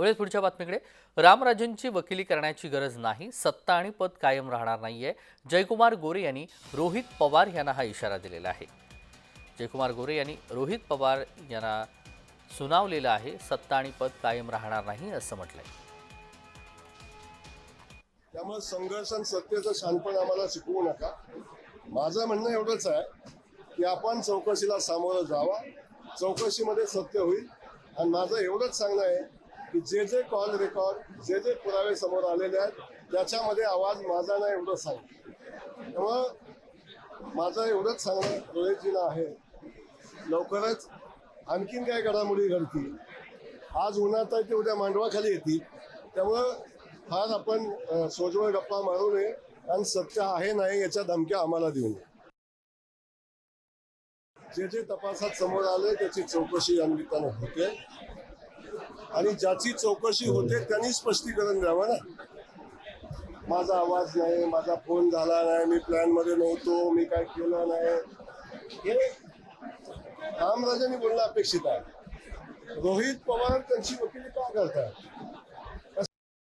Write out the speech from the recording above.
वेळेस पुढच्या बातमीकडे. रामराजेंची वकिली करण्याची गरज नाही, सत्ता आणि पद कायम राहणार नाहीये. जयकुमार गोरे यांनी रोहित पवार यांना हा इशारा दिलेला आहे. जयकुमार गोरे यांनी रोहित पवार यांना सुनावलेलं आहे. सत्ता आणि पद कायम राहणार नाही असं म्हटलंय. त्यामुळे संघर्ष आणि सत्तेचं शानपण आम्हाला शिकवू नका. माझं म्हणणं एवढंच आहे की आपण चौकशीला सामोरं जावा, चौकशीमध्ये सत्य होईल. आणि माझं एवढंच सांगणं आहे की जे जे कॉल रेकॉर्ड, जे जे पुरावे समोर आलेले आहेत त्याच्यामध्ये आवाज माझा नाही एवढं सांग. त्यामुळं माझं एवढंच सांगणं रोहितजीला आहे, लवकरच आणखीन काय घडामोडी घडतील. आज उन्हात आहे ते उद्या मांडवाखाली येतील. त्यामुळं फार आपण सोजवळ गप्पा मारू नये आणि सत्य आहे नाही याच्या धमक्या आम्हाला देऊ नये. जे जे तपासात समोर आले त्याची चौकशी या निमित्तानं होते आणि ज्याची चौकशी होते त्यांनी स्पष्टीकरण द्यावं ना. माझा आवाज नाही, माझा फोन झाला नाही, मी प्लॅन मध्ये नव्हतो, मी काय केलं नाही, हे रामराजांनी बोलणं अपेक्षित आहे. रोहित पवार त्यांची वकिली का करतात